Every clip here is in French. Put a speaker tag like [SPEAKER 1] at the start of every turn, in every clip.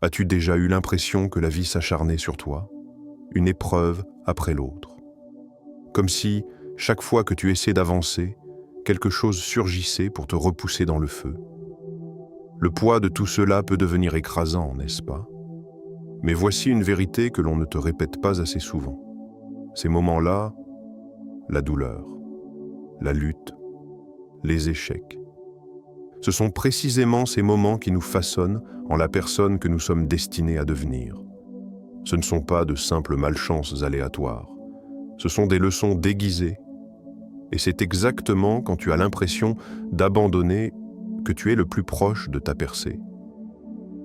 [SPEAKER 1] As-tu déjà eu l'impression que la vie s'acharnait sur toi, une épreuve après l'autre? Comme si, chaque fois que tu essaies d'avancer, quelque chose surgissait pour te repousser dans le feu. Le poids de tout cela peut devenir écrasant, n'est-ce pas? Mais voici une vérité que l'on ne te répète pas assez souvent. Ces moments-là, la douleur, la lutte, les échecs. Ce sont précisément ces moments qui nous façonnent en la personne que nous sommes destinés à devenir. Ce ne sont pas de simples malchances aléatoires. Ce sont des leçons déguisées. Et c'est exactement quand tu as l'impression d'abandonner que tu es le plus proche de ta percée.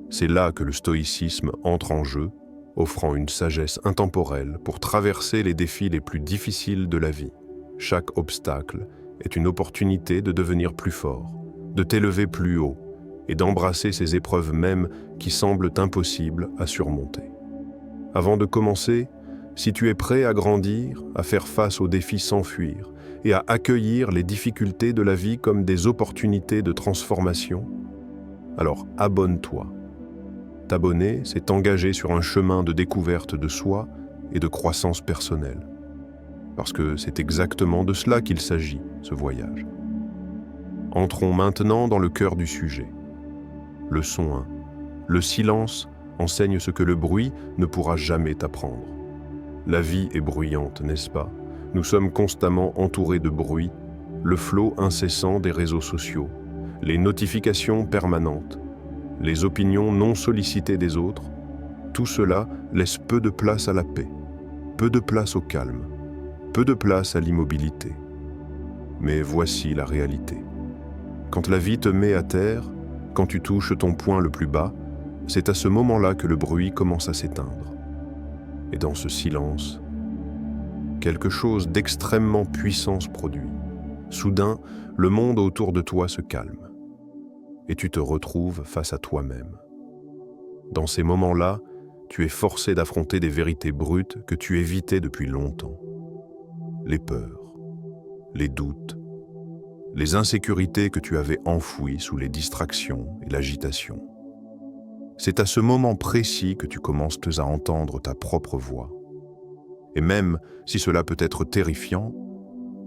[SPEAKER 1] C'est là que le stoïcisme entre en jeu, offrant une sagesse intemporelle pour traverser les défis les plus difficiles de la vie. Chaque obstacle est une opportunité de devenir plus fort, de t'élever plus haut et d'embrasser ces épreuves mêmes qui semblent impossibles à surmonter. Avant de commencer, si tu es prêt à grandir, à faire face aux défis sans fuir et à accueillir les difficultés de la vie comme des opportunités de transformation, alors abonne-toi. T'abonner, c'est t'engager sur un chemin de découverte de soi et de croissance personnelle. Parce que c'est exactement de cela qu'il s'agit, ce voyage. Entrons maintenant dans le cœur du sujet. Leçon 1. Le silence enseigne ce que le bruit ne pourra jamais t'apprendre. La vie est bruyante, n'est-ce pas? Nous sommes constamment entourés de bruit, le flot incessant des réseaux sociaux, les notifications permanentes, les opinions non sollicitées des autres. Tout cela laisse peu de place à la paix, peu de place au calme, peu de place à l'immobilité. Mais voici la réalité. Quand la vie te met à terre, quand tu touches ton point le plus bas, c'est à ce moment-là que le bruit commence à s'éteindre. Et dans ce silence, quelque chose d'extrêmement puissant se produit. Soudain, le monde autour de toi se calme. Et tu te retrouves face à toi-même. Dans ces moments-là, tu es forcé d'affronter des vérités brutes que tu évitais depuis longtemps. Les peurs, les doutes, les insécurités que tu avais enfouies sous les distractions et l'agitation. C'est à ce moment précis que tu commences à entendre ta propre voix. Et même si cela peut être terrifiant,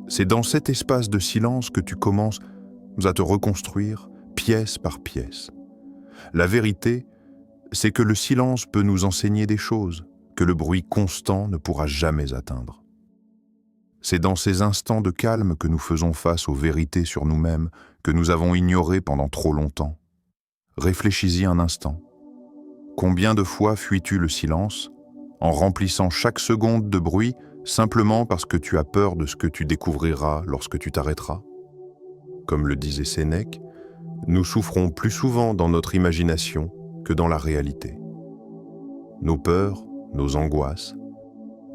[SPEAKER 1] c'est dans cet espace de silence que tu commences à te reconstruire pièce par pièce. La vérité, c'est que le silence peut nous enseigner des choses que le bruit constant ne pourra jamais atteindre. C'est dans ces instants de calme que nous faisons face aux vérités sur nous-mêmes que nous avons ignorées pendant trop longtemps. Réfléchis-y un instant. Combien de fois fuis-tu le silence, en remplissant chaque seconde de bruit simplement parce que tu as peur de ce que tu découvriras lorsque tu t'arrêteras? Comme le disait Sénèque, nous souffrons plus souvent dans notre imagination que dans la réalité. Nos peurs, nos angoisses,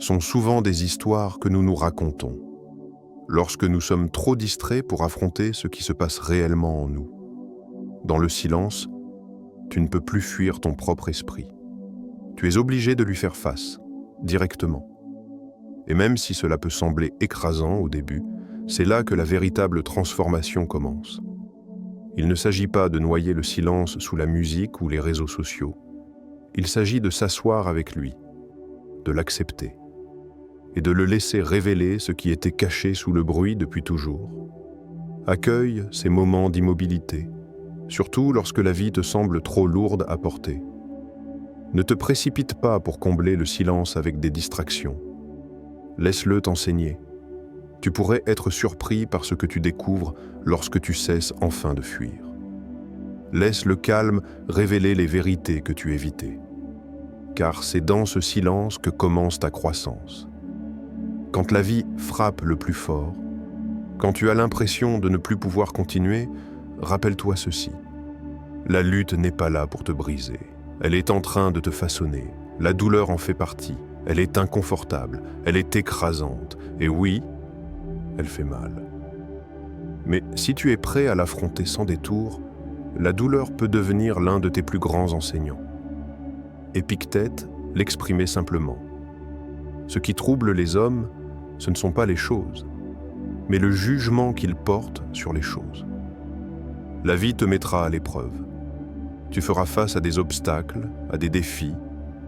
[SPEAKER 1] sont souvent des histoires que nous nous racontons, lorsque nous sommes trop distraits pour affronter ce qui se passe réellement en nous. Dans le silence, tu ne peux plus fuir ton propre esprit. Tu es obligé de lui faire face, directement. Et même si cela peut sembler écrasant au début, c'est là que la véritable transformation commence. Il ne s'agit pas de noyer le silence sous la musique ou les réseaux sociaux. Il s'agit de s'asseoir avec lui, de l'accepter, et de le laisser révéler ce qui était caché sous le bruit depuis toujours. Accueille ces moments d'immobilité, surtout lorsque la vie te semble trop lourde à porter. Ne te précipite pas pour combler le silence avec des distractions. Laisse-le t'enseigner. Tu pourrais être surpris par ce que tu découvres lorsque tu cesses enfin de fuir. Laisse le calme révéler les vérités que tu évitais. Car c'est dans ce silence que commence ta croissance. Quand la vie frappe le plus fort, quand tu as l'impression de ne plus pouvoir continuer, rappelle-toi ceci. La lutte n'est pas là pour te briser. Elle est en train de te façonner. La douleur en fait partie. Elle est inconfortable. Elle est écrasante. Et oui, elle fait mal. Mais si tu es prêt à l'affronter sans détour, la douleur peut devenir l'un de tes plus grands enseignants. Épictète l'exprimait simplement. Ce qui trouble les hommes, ce ne sont pas les choses, mais le jugement qu'ils portent sur les choses. La vie te mettra à l'épreuve. Tu feras face à des obstacles, à des défis,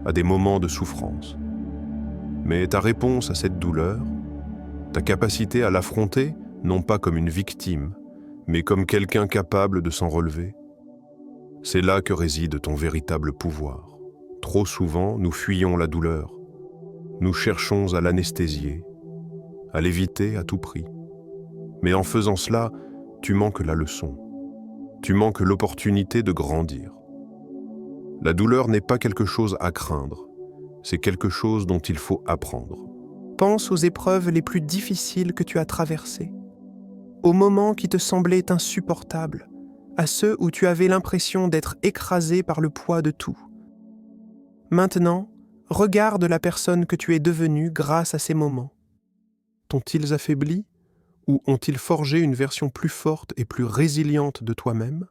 [SPEAKER 1] à des moments de souffrance. Mais ta réponse à cette douleur, ta capacité à l'affronter, non pas comme une victime, mais comme quelqu'un capable de s'en relever, c'est là que réside ton véritable pouvoir. Trop souvent, nous fuyons la douleur. Nous cherchons à l'anesthésier, à l'éviter à tout prix. Mais en faisant cela, tu manques la leçon. Tu manques l'opportunité de grandir. La douleur n'est pas quelque chose à craindre, c'est quelque chose dont il faut apprendre.
[SPEAKER 2] Pense aux épreuves les plus difficiles que tu as traversées, aux moments qui te semblaient insupportables, à ceux où tu avais l'impression d'être écrasé par le poids de tout. Maintenant, regarde la personne que tu es devenue grâce à ces moments. T'ont-ils affaibli ou ont-ils forgé une version plus forte et plus résiliente de toi-même ?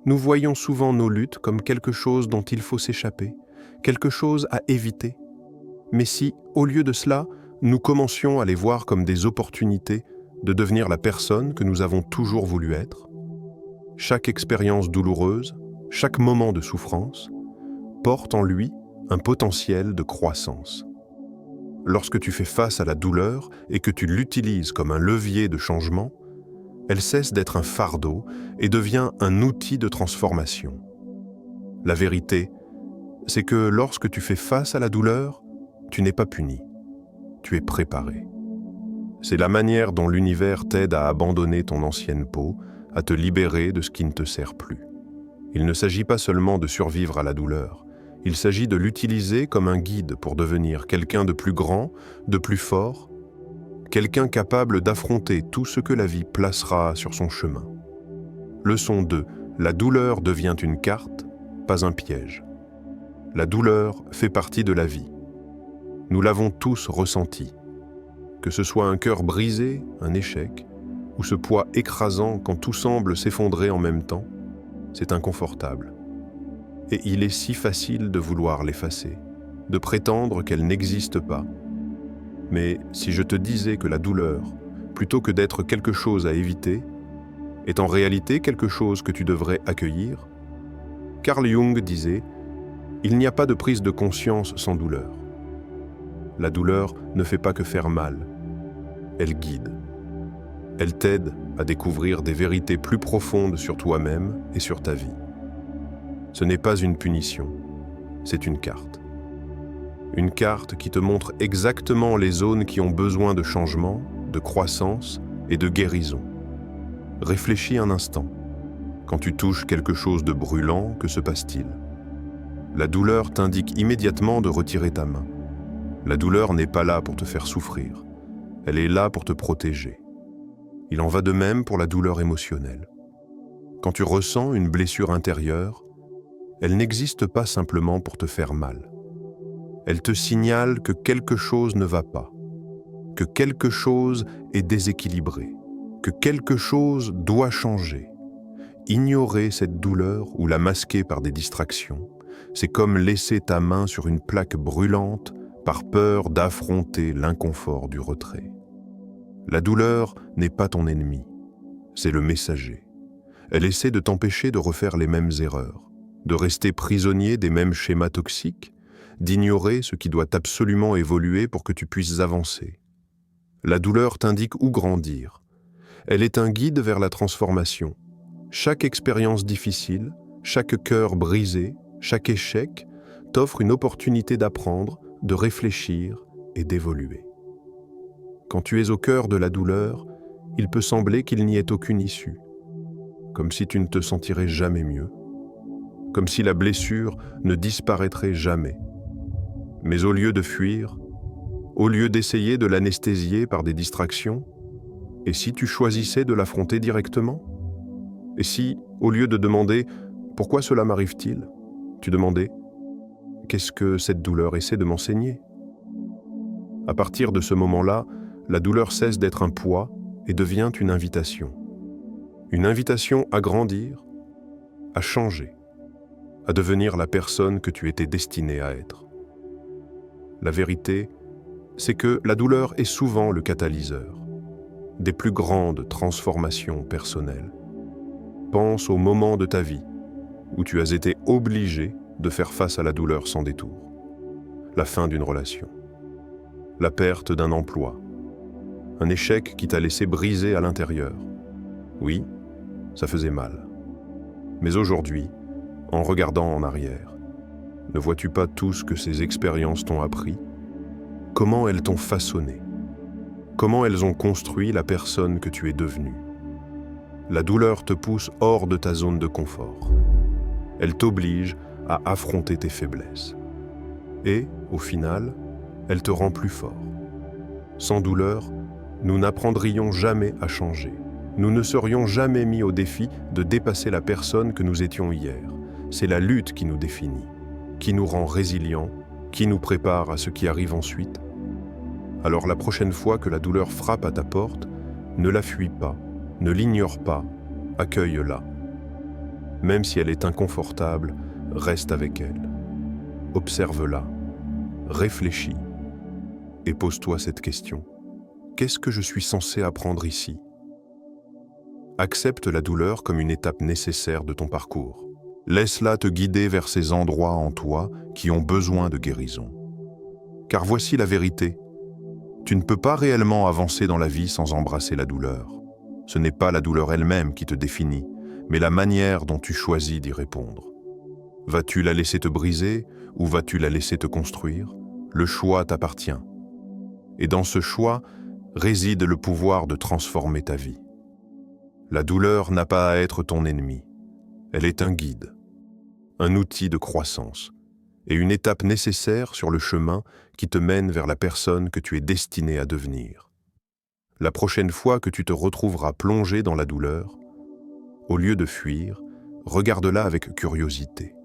[SPEAKER 2] Nous voyons souvent nos luttes comme quelque chose dont il faut s'échapper, quelque chose à éviter. Mais si, au lieu de cela, nous commencions à les voir comme des opportunités de devenir la personne que nous avons toujours voulu être, chaque expérience douloureuse, chaque moment de souffrance, porte en lui un potentiel de croissance. Lorsque tu fais face à la douleur et que tu l'utilises comme un levier de changement, elle cesse d'être un fardeau et devient un outil de transformation. La vérité, c'est que lorsque tu fais face à la douleur, tu n'es pas puni, tu es préparé. C'est la manière dont l'univers t'aide à abandonner ton ancienne peau, à te libérer de ce qui ne te sert plus. Il ne s'agit pas seulement de survivre à la douleur, il s'agit de l'utiliser comme un guide pour devenir quelqu'un de plus grand, de plus fort, quelqu'un capable d'affronter tout ce que la vie placera sur son chemin. Leçon 2. La douleur devient une carte, pas un piège. La douleur fait partie de la vie. Nous l'avons tous ressenti. Que ce soit un cœur brisé, un échec, ou ce poids écrasant quand tout semble s'effondrer en même temps, c'est inconfortable. Et il est si facile de vouloir l'effacer, de prétendre qu'elle n'existe pas. Mais si je te disais que la douleur, plutôt que d'être quelque chose à éviter, est en réalité quelque chose que tu devrais accueillir, Carl Jung disait « Il n'y a pas de prise de conscience sans douleur. La douleur ne fait pas que faire mal, elle guide. Elle t'aide à découvrir des vérités plus profondes sur toi-même et sur ta vie. Ce n'est pas une punition, c'est une carte. Une carte qui te montre exactement les zones qui ont besoin de changement, de croissance et de guérison. Réfléchis un instant. Quand tu touches quelque chose de brûlant, que se passe-t-il ? La douleur t'indique immédiatement de retirer ta main. La douleur n'est pas là pour te faire souffrir. Elle est là pour te protéger. Il en va de même pour la douleur émotionnelle. Quand tu ressens une blessure intérieure, elle n'existe pas simplement pour te faire mal. Elle te signale que quelque chose ne va pas, que quelque chose est déséquilibré, que quelque chose doit changer. Ignorer cette douleur ou la masquer par des distractions, c'est comme laisser ta main sur une plaque brûlante par peur d'affronter l'inconfort du retrait. La douleur n'est pas ton ennemi, c'est le messager. Elle essaie de t'empêcher de refaire les mêmes erreurs, de rester prisonnier des mêmes schémas toxiques, d'ignorer ce qui doit absolument évoluer pour que tu puisses avancer. La douleur t'indique où grandir. Elle est un guide vers la transformation. Chaque expérience difficile, chaque cœur brisé, chaque échec t'offre une opportunité d'apprendre, de réfléchir et d'évoluer. Quand tu es au cœur de la douleur, il peut sembler qu'il n'y ait aucune issue, comme si tu ne te sentirais jamais mieux, comme si la blessure ne disparaîtrait jamais. Mais au lieu de fuir, au lieu d'essayer de l'anesthésier par des distractions, et si tu choisissais de l'affronter directement ? Et si, au lieu de demander « Pourquoi cela m'arrive-t-il ?», tu demandais « Qu'est-ce que cette douleur essaie de m'enseigner ?» À partir de ce moment-là, la douleur cesse d'être un poids et devient une invitation. Une invitation à grandir, à changer, à devenir la personne que tu étais destiné à être. La vérité, c'est que la douleur est souvent le catalyseur des plus grandes transformations personnelles. Pense aux moments de ta vie
[SPEAKER 1] où tu as été obligé de faire face à la douleur sans détour. La fin d'une relation, la perte d'un emploi, un échec qui t'a laissé brisé à l'intérieur. Oui, ça faisait mal. Mais aujourd'hui, en regardant en arrière, ne vois-tu pas tout ce que ces expériences t'ont appris? Comment elles t'ont façonné? Comment elles ont construit la personne que tu es devenue? La douleur te pousse hors de ta zone de confort. Elle t'oblige à affronter tes faiblesses. Et, au final, elle te rend plus fort. Sans douleur, nous n'apprendrions jamais à changer. Nous ne serions jamais mis au défi de dépasser la personne que nous étions hier. C'est la lutte qui nous définit, qui nous rend résilients, qui nous prépare à ce qui arrive ensuite. Alors la prochaine fois que la douleur frappe à ta porte, ne la fuis pas, ne l'ignore pas, accueille-la. Même si elle est inconfortable, reste avec elle. Observe-la, réfléchis et pose-toi cette question. Qu'est-ce que je suis censé apprendre ici? Accepte la douleur comme une étape nécessaire de ton parcours. Laisse-la te guider vers ces endroits en toi qui ont besoin de guérison. Car voici la vérité. Tu ne peux pas réellement avancer dans la vie sans embrasser la douleur. Ce n'est pas la douleur elle-même qui te définit, mais la manière dont tu choisis d'y répondre. Vas-tu la laisser te briser ou vas-tu la laisser te construire? Le choix t'appartient. Et dans ce choix réside le pouvoir de transformer ta vie. La douleur n'a pas à être ton ennemi. Elle est un guide, un outil de croissance et une étape nécessaire sur le chemin qui te mène vers la personne que tu es destiné à devenir. La prochaine fois que tu te retrouveras plongé dans la douleur, au lieu de fuir, regarde-la avec curiosité.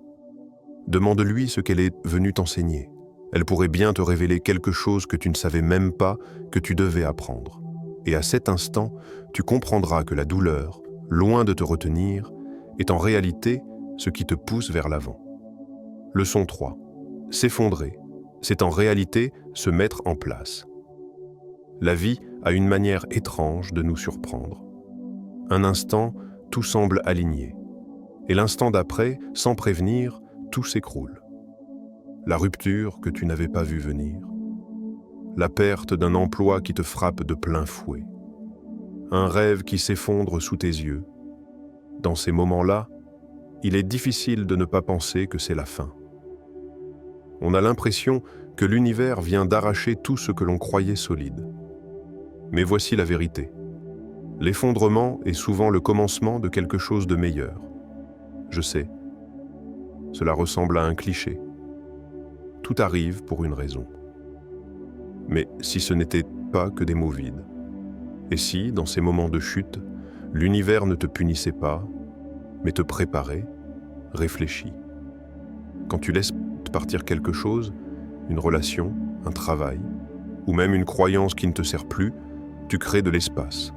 [SPEAKER 1] Demande-lui ce qu'elle est venue t'enseigner. Elle pourrait bien te révéler quelque chose que tu ne savais même pas que tu devais apprendre. Et à cet instant, tu comprendras que la douleur, loin de te retenir, est en réalité ce qui te pousse vers l'avant. Leçon 3. S'effondrer, c'est en réalité se mettre en place. La vie a une manière étrange de nous surprendre. Un instant, tout semble aligné. Et l'instant d'après, sans prévenir, tout s'écroule. La rupture que tu n'avais pas vue venir. La perte d'un emploi qui te frappe de plein fouet. Un rêve qui s'effondre sous tes yeux. Dans ces moments-là, il est difficile de ne pas penser que c'est la fin. On a l'impression que l'univers vient d'arracher tout ce que l'on croyait solide. Mais voici la vérité. L'effondrement est souvent le commencement de quelque chose de meilleur. Je sais, cela ressemble à un cliché. Tout arrive pour une raison. Mais si ce n'était pas que des mots vides? Et si, dans ces moments de chute, l'univers ne te punissait pas, mais te préparait, réfléchis. Quand tu laisses partir quelque chose, une relation, un travail, ou même une croyance qui ne te sert plus, tu crées de l'espace.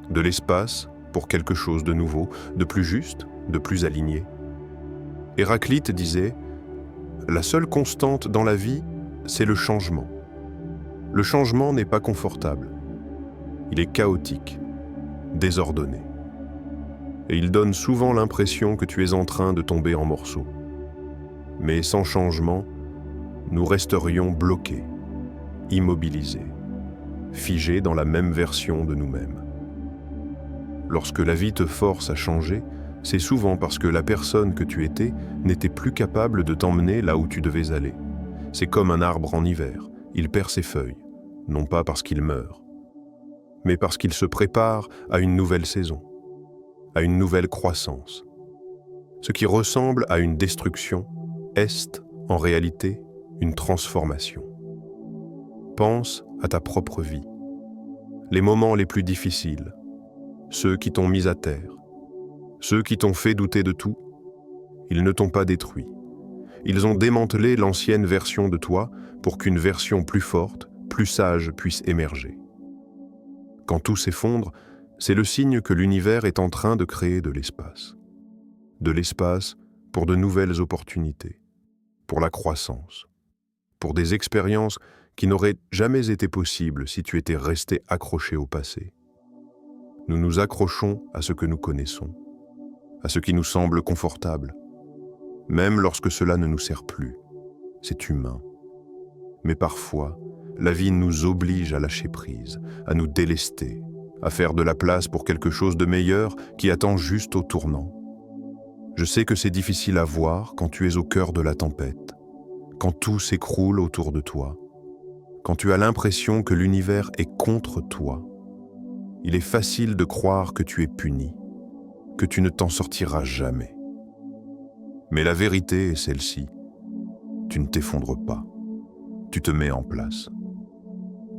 [SPEAKER 1] De l'espace pour quelque chose de nouveau, de plus juste, de plus aligné. Héraclite disait « La seule constante dans la vie, c'est le changement. Le changement n'est pas confortable. Il est chaotique, désordonné. Et il donne souvent l'impression que tu es en train de tomber en morceaux. Mais sans changement, nous resterions bloqués, immobilisés, figés dans la même version de nous-mêmes. Lorsque la vie te force à changer, c'est souvent parce que la personne que tu étais n'était plus capable de t'emmener là où tu devais aller. C'est comme un arbre en hiver, il perd ses feuilles, non pas parce qu'il meurt, mais parce qu'il se prépare à une nouvelle saison, à une nouvelle croissance. Ce qui ressemble à une destruction est, en réalité, une transformation. Pense à ta propre vie. Les moments les plus difficiles, ceux qui t'ont mis à terre, ceux qui t'ont fait douter de tout, ils ne t'ont pas détruit. Ils ont démantelé l'ancienne version de toi pour qu'une version plus forte, plus sage puisse émerger. Quand tout s'effondre, c'est le signe que l'univers est en train de créer de l'espace. De l'espace pour de nouvelles opportunités, pour la croissance, pour des expériences qui n'auraient jamais été possibles si tu étais resté accroché au passé. Nous nous accrochons à ce que nous connaissons, à ce qui nous semble confortable, même lorsque cela ne nous sert plus. C'est humain. Mais parfois, la vie nous oblige à lâcher prise, à nous délester, à faire de la place pour quelque chose de meilleur qui attend juste au tournant. Je sais que c'est difficile à voir quand tu es au cœur de la tempête, quand tout s'écroule autour de toi, quand tu as l'impression que l'univers est contre toi. Il est facile de croire que tu es puni, que tu ne t'en sortiras jamais. Mais la vérité est celle-ci. Tu ne t'effondres pas. Tu te mets en place.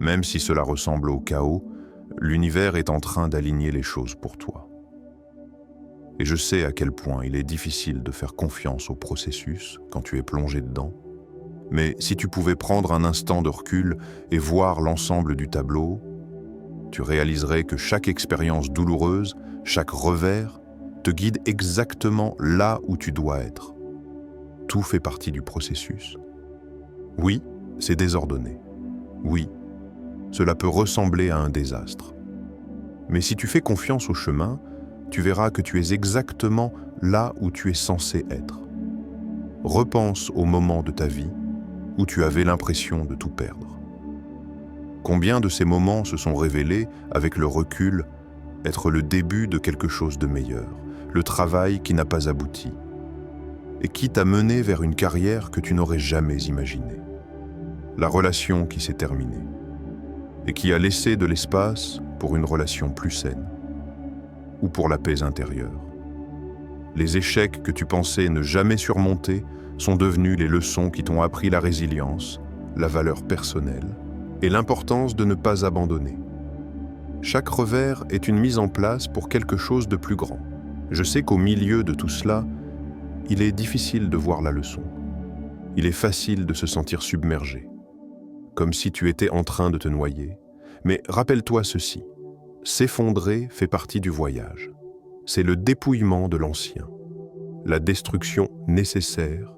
[SPEAKER 1] Même si cela ressemble au chaos, l'univers est en train d'aligner les choses pour toi. Et je sais à quel point il est difficile de faire confiance au processus quand tu es plongé dedans. Mais si tu pouvais prendre un instant de recul et voir l'ensemble du tableau, tu réaliserais que chaque expérience douloureuse, chaque revers, te guide exactement là où tu dois être. Tout fait partie du processus. Oui, c'est désordonné. Oui, cela peut ressembler à un désastre. Mais si tu fais confiance au chemin, tu verras que tu es exactement là où tu es censé être. Repense au moment de ta vie où tu avais l'impression de tout perdre. Combien de ces moments se sont révélés, avec le recul, être le début de quelque chose de meilleur, le travail qui n'a pas abouti, et qui t'a mené vers une carrière que tu n'aurais jamais imaginée, la relation qui s'est terminée, et qui a laissé de l'espace pour une relation plus saine, ou pour la paix intérieure. Les échecs que tu pensais ne jamais surmonter sont devenus les leçons qui t'ont appris la résilience, la valeur personnelle et l'importance de ne pas abandonner. Chaque revers est une mise en place pour quelque chose de plus grand. Je sais qu'au milieu de tout cela, il est difficile de voir la leçon. Il est facile de se sentir submergé, comme si tu étais en train de te noyer. Mais rappelle-toi ceci, s'effondrer fait partie du voyage. C'est le dépouillement de l'ancien, la destruction nécessaire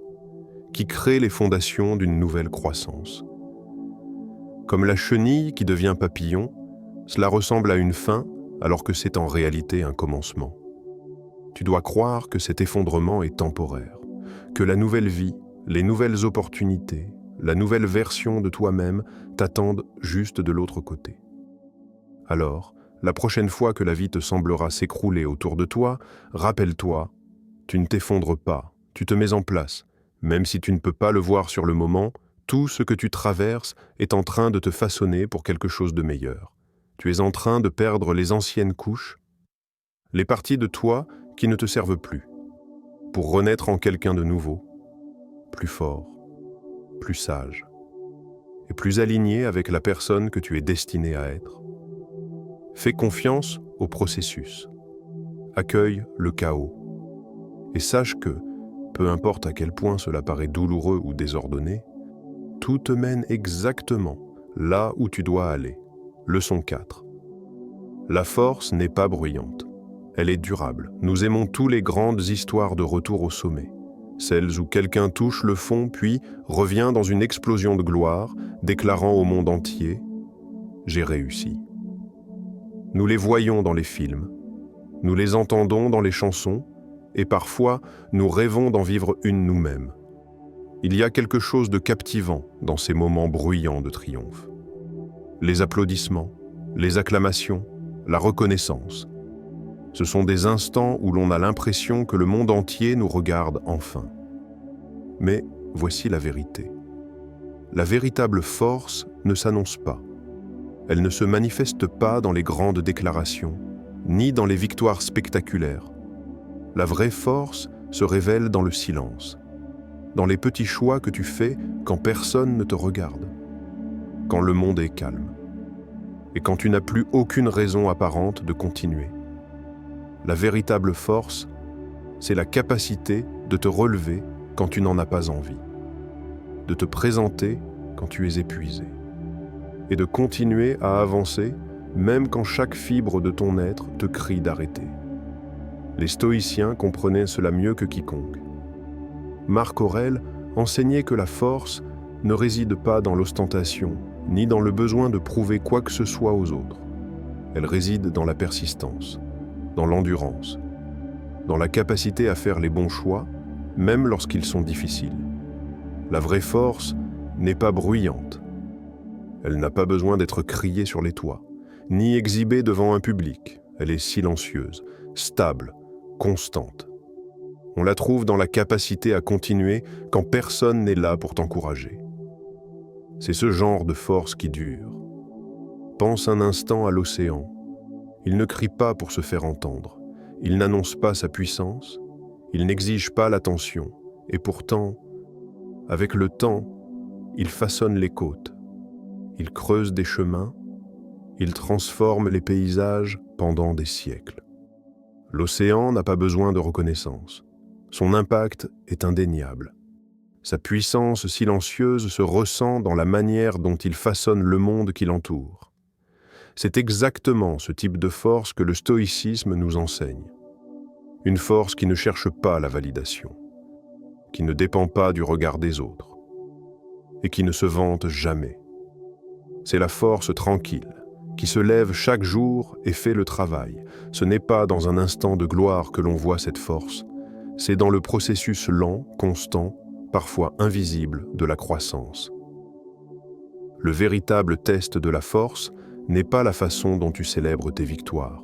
[SPEAKER 1] qui crée les fondations d'une nouvelle croissance. Comme la chenille qui devient papillon, cela ressemble à une fin alors que c'est en réalité un commencement. Tu dois croire que cet effondrement est temporaire, que la nouvelle vie, les nouvelles opportunités, la nouvelle version de toi-même t'attendent juste de l'autre côté. Alors, la prochaine fois que la vie te semblera s'écrouler autour de toi, rappelle-toi, tu ne t'effondres pas, tu te mets en place. Même si tu ne peux pas le voir sur le moment, tout ce que tu traverses est en train de te façonner pour quelque chose de meilleur. Tu es en train de perdre les anciennes couches, les parties de toi qui ne te servent plus, pour renaître en quelqu'un de nouveau, plus fort, plus sage, et plus aligné avec la personne que tu es destiné à être. Fais confiance au processus. Accueille le chaos. Et sache que, peu importe à quel point cela paraît douloureux ou désordonné, tout te mène exactement là où tu dois aller. Leçon 4. La force n'est pas bruyante. Elle est durable. Nous aimons tous les grandes histoires de retour au sommet. Celles où quelqu'un touche le fond puis revient dans une explosion de gloire, déclarant au monde entier « J'ai réussi ». Nous les voyons dans les films, nous les entendons dans les chansons, et parfois nous rêvons d'en vivre une nous-mêmes. Il y a quelque chose de captivant dans ces moments bruyants de triomphe. Les applaudissements, les acclamations, la reconnaissance. Ce sont des instants où l'on a l'impression que le monde entier nous regarde enfin. Mais voici la vérité. La véritable force ne s'annonce pas. Elle ne se manifeste pas dans les grandes déclarations, ni dans les victoires spectaculaires. La vraie force se révèle dans le silence, dans les petits choix que tu fais quand personne ne te regarde, quand le monde est calme, et quand tu n'as plus aucune raison apparente de continuer. La véritable force, c'est la capacité de te relever quand tu n'en as pas envie, de te présenter quand tu es épuisé, et de continuer à avancer même quand chaque fibre de ton être te crie d'arrêter. Les stoïciens comprenaient cela mieux que quiconque. Marc Aurèle enseignait que la force ne réside pas dans l'ostentation, ni dans le besoin de prouver quoi que ce soit aux autres. Elle réside dans la persistance, dans l'endurance, dans la capacité à faire les bons choix, même lorsqu'ils sont difficiles. La vraie force n'est pas bruyante. Elle n'a pas besoin d'être criée sur les toits, ni exhibée devant un public. Elle est silencieuse, stable, constante. On la trouve dans la capacité à continuer quand personne n'est là pour t'encourager. C'est ce genre de force qui dure. Pense un instant à l'océan. Il ne crie pas pour se faire entendre. Il n'annonce pas sa puissance. Il n'exige pas l'attention. Et pourtant, avec le temps, il façonne les côtes. Il creuse des chemins. Il transforme les paysages pendant des siècles. L'océan n'a pas besoin de reconnaissance. Son impact est indéniable. Sa puissance silencieuse se ressent dans la manière dont il façonne le monde qui l'entoure. C'est exactement ce type de force que le stoïcisme nous enseigne. Une force qui ne cherche pas la validation, qui ne dépend pas du regard des autres, et qui ne se vante jamais. C'est la force tranquille, qui se lève chaque jour et fait le travail. Ce n'est pas dans un instant de gloire que l'on voit cette force, c'est dans le processus lent, constant, parfois invisible de la croissance. Le véritable test de la force n'est pas la façon dont tu célèbres tes victoires.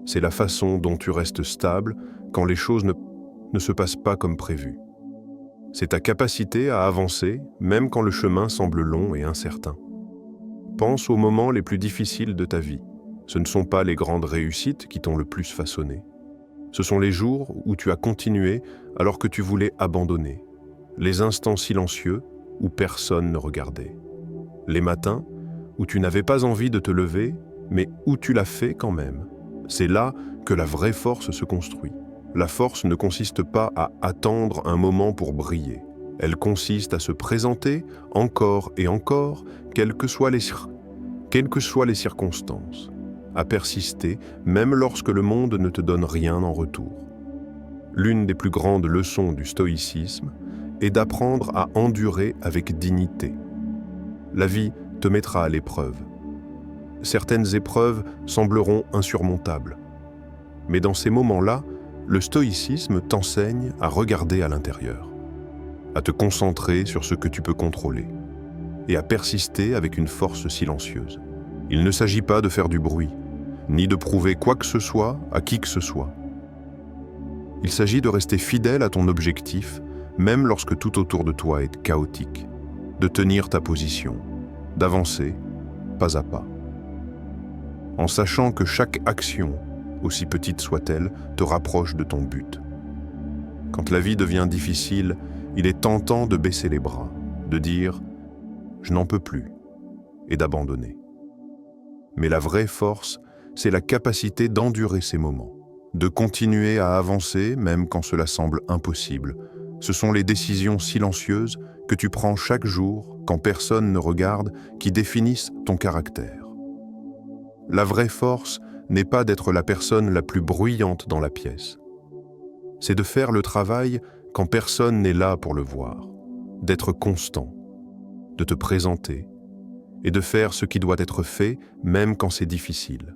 [SPEAKER 1] C'est la façon dont tu restes stable quand les choses ne se passent pas comme prévu. C'est ta capacité à avancer même quand le chemin semble long et incertain. Pense aux moments les plus difficiles de ta vie. Ce ne sont pas les grandes réussites qui t'ont le plus façonné. Ce sont les jours où tu as continué alors que tu voulais abandonner. Les instants silencieux où personne ne regardait. Les matins où tu n'avais pas envie de te lever, mais où tu l'as fait quand même. C'est là que la vraie force se construit. La force ne consiste pas à attendre un moment pour briller. Elle consiste à se présenter encore et encore, quelles que soient les circonstances. À persister, même lorsque le monde ne te donne rien en retour. L'une des plus grandes leçons du stoïcisme est d'apprendre à endurer avec dignité. La vie te mettra à l'épreuve. Certaines épreuves sembleront insurmontables. Mais dans ces moments-là, le stoïcisme t'enseigne à regarder à l'intérieur, à te concentrer sur ce que tu peux contrôler et à persister avec une force silencieuse. Il ne s'agit pas de faire du bruit, ni de prouver quoi que ce soit à qui que ce soit. Il s'agit de rester fidèle à ton objectif, même lorsque tout autour de toi est chaotique, de tenir ta position, d'avancer pas à pas. En sachant que chaque action, aussi petite soit-elle, te rapproche de ton but. Quand la vie devient difficile, il est tentant de baisser les bras, de dire « je n'en peux plus » et d'abandonner. Mais la vraie force, c'est la capacité d'endurer ces moments, de continuer à avancer même quand cela semble impossible. Ce sont les décisions silencieuses que tu prends chaque jour quand personne ne regarde qui définissent ton caractère. La vraie force n'est pas d'être la personne la plus bruyante dans la pièce. C'est de faire le travail quand personne n'est là pour le voir, d'être constant, de te présenter et de faire ce qui doit être fait même quand c'est difficile.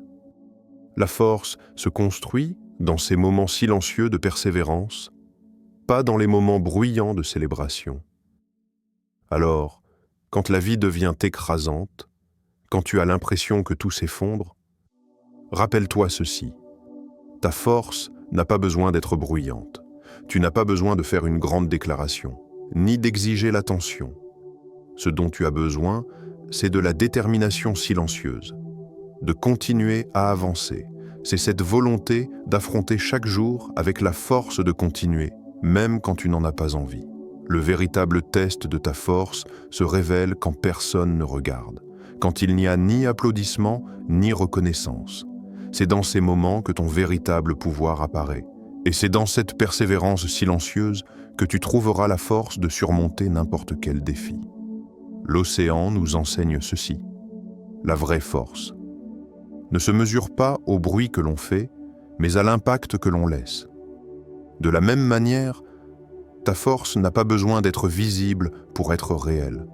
[SPEAKER 1] La force se construit dans ces moments silencieux de persévérance, pas dans les moments bruyants de célébration. Alors, quand la vie devient écrasante, quand tu as l'impression que tout s'effondre, rappelle-toi ceci. Ta force n'a pas besoin d'être bruyante. Tu n'as pas besoin de faire une grande déclaration, ni d'exiger l'attention. Ce dont tu as besoin, c'est de la détermination silencieuse, de continuer à avancer. C'est cette volonté d'affronter chaque jour avec la force de continuer, même quand tu n'en as pas envie. Le véritable test de ta force se révèle quand personne ne regarde, quand il n'y a ni applaudissement ni reconnaissance. C'est dans ces moments que ton véritable pouvoir apparaît. Et c'est dans cette persévérance silencieuse que tu trouveras la force de surmonter n'importe quel défi. L'océan nous enseigne ceci. La vraie force ne se mesure pas au bruit que l'on fait, mais à l'impact que l'on laisse. De la même manière, ta force n'a pas besoin d'être visible pour être réelle.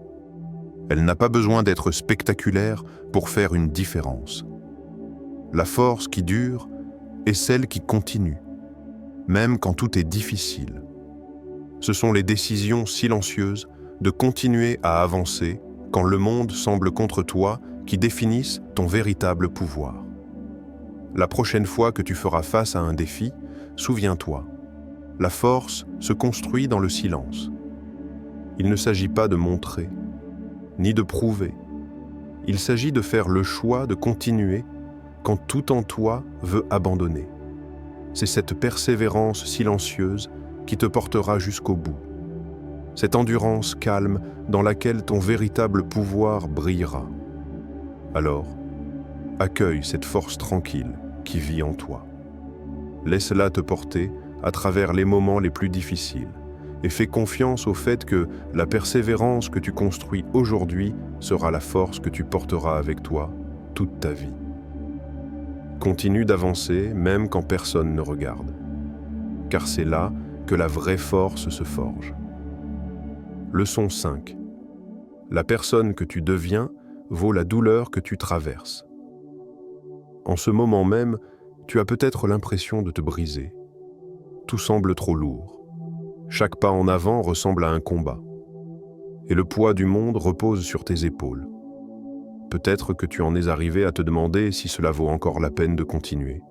[SPEAKER 1] Elle n'a pas besoin d'être spectaculaire pour faire une différence. La force qui dure est celle qui continue, même quand tout est difficile. Ce sont les décisions silencieuses de continuer à avancer quand le monde semble contre toi qui définissent ton véritable pouvoir. La prochaine fois que tu feras face à un défi, souviens-toi, la force se construit dans le silence. Il ne s'agit pas de montrer, ni de prouver. Il s'agit de faire le choix de continuer quand tout en toi veut abandonner. C'est cette persévérance silencieuse qui te portera jusqu'au bout. Cette endurance calme dans laquelle ton véritable pouvoir brillera. Alors, accueille cette force tranquille qui vit en toi. Laisse-la te porter à travers les moments les plus difficiles et fais confiance au fait que la persévérance que tu construis aujourd'hui sera la force que tu porteras avec toi toute ta vie. Continue d'avancer même quand personne ne regarde, car c'est là que la vraie force se forge. Leçon 5. La personne que tu deviens vaut la douleur que tu traverses. En ce moment même, tu as peut-être l'impression de te briser. Tout semble trop lourd. Chaque pas en avant ressemble à un combat. Et le poids du monde repose sur tes épaules. Peut-être que tu en es arrivé à te demander si cela vaut encore la peine de continuer.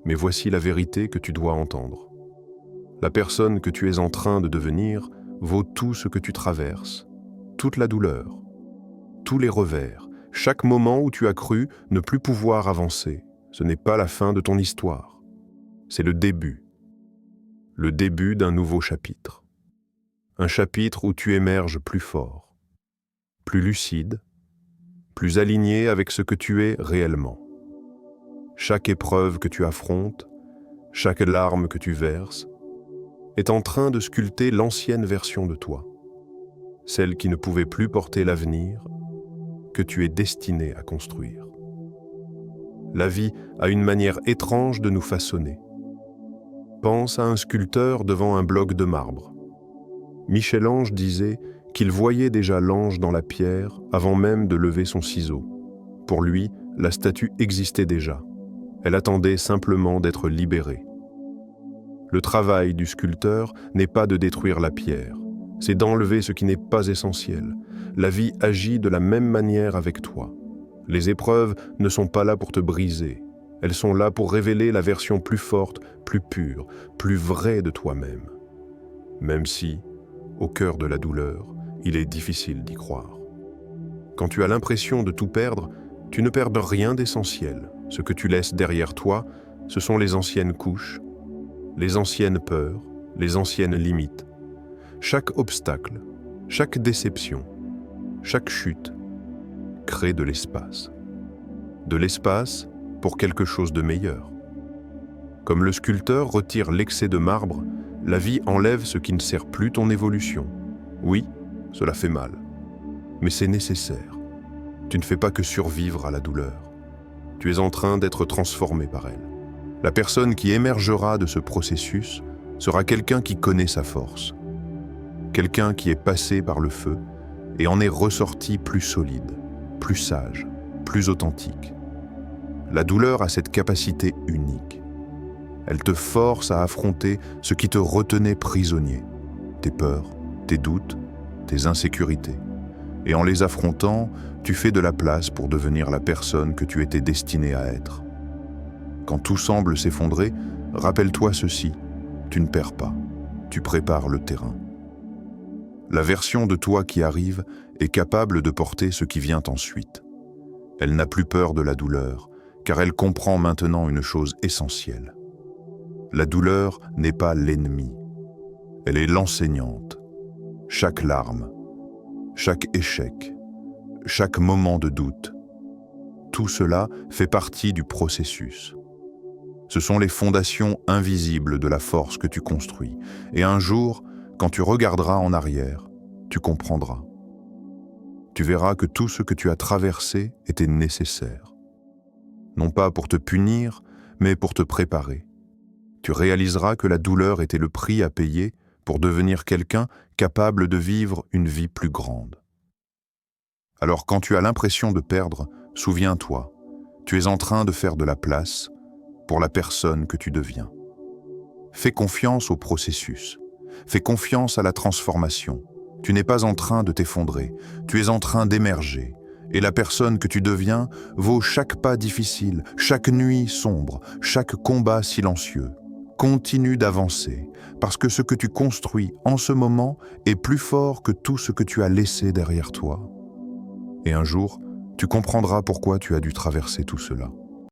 [SPEAKER 1] Mais voici la vérité que tu dois entendre. La personne que tu es en train de devenir vaut tout ce que tu traverses, toute la douleur, tous les revers, chaque moment où tu as cru ne plus pouvoir avancer. Ce n'est pas la fin de ton histoire. C'est le début d'un nouveau chapitre. Un chapitre où tu émerges plus fort, plus lucide, plus aligné avec ce que tu es réellement. Chaque épreuve que tu affrontes, chaque larme que tu verses, est en train de sculpter l'ancienne version de toi, celle qui ne pouvait plus porter l'avenir que tu es destiné à construire. La vie a une manière étrange de nous façonner. Pense à un sculpteur devant un bloc de marbre. Michel-Ange disait qu'il voyait déjà l'ange dans la pierre avant même de lever son ciseau. Pour lui, la statue existait déjà. Elle attendait simplement d'être libérée. Le travail du sculpteur n'est pas de détruire la pierre, c'est d'enlever ce qui n'est pas essentiel. La vie agit de la même manière avec toi. Les épreuves ne sont pas là pour te briser, elles sont là pour révéler la version plus forte, plus pure, plus vraie de toi-même. Même si, au cœur de la douleur, il est difficile d'y croire. Quand tu as l'impression de tout perdre, tu ne perds rien d'essentiel. Ce que tu laisses derrière toi, ce sont les anciennes couches, les anciennes peurs, les anciennes limites. Chaque obstacle, chaque déception, chaque chute crée de l'espace. De l'espace pour quelque chose de meilleur. Comme le sculpteur retire l'excès de marbre, la vie enlève ce qui ne sert plus ton évolution. Oui, cela fait mal, mais c'est nécessaire. Tu ne fais pas que survivre à la douleur. Tu es en train d'être transformé par elle. La personne qui émergera de ce processus sera quelqu'un qui connaît sa force. Quelqu'un qui est passé par le feu et en est ressorti plus solide, plus sage, plus authentique. La douleur a cette capacité unique. Elle te force à affronter ce qui te retenait prisonnier, tes peurs, tes doutes, tes insécurités. Et en les affrontant, tu fais de la place pour devenir la personne que tu étais destiné à être. Quand tout semble s'effondrer, rappelle-toi ceci, tu ne perds pas, tu prépares le terrain. La version de toi qui arrive est capable de porter ce qui vient ensuite. Elle n'a plus peur de la douleur, car elle comprend maintenant une chose essentielle. La douleur n'est pas l'ennemi, elle est l'enseignante. Chaque larme, chaque échec, chaque moment de doute, tout cela fait partie du processus. Ce sont les fondations invisibles de la force que tu construis. Et un jour, quand tu regarderas en arrière, tu comprendras. Tu verras que tout ce que tu as traversé était nécessaire. Non pas pour te punir, mais pour te préparer. Tu réaliseras que la douleur était le prix à payer pour devenir quelqu'un capable de vivre une vie plus grande. Alors quand tu as l'impression de perdre, souviens-toi, tu es en train de faire de la place pour la personne que tu deviens. Fais confiance au processus. Fais confiance à la transformation. Tu n'es pas en train de t'effondrer, tu es en train d'émerger. Et la personne que tu deviens vaut chaque pas difficile, chaque nuit sombre, chaque combat silencieux. Continue d'avancer, parce que ce que tu construis en ce moment est plus fort que tout ce que tu as laissé derrière toi. Et un jour, tu comprendras pourquoi tu as dû traverser tout cela.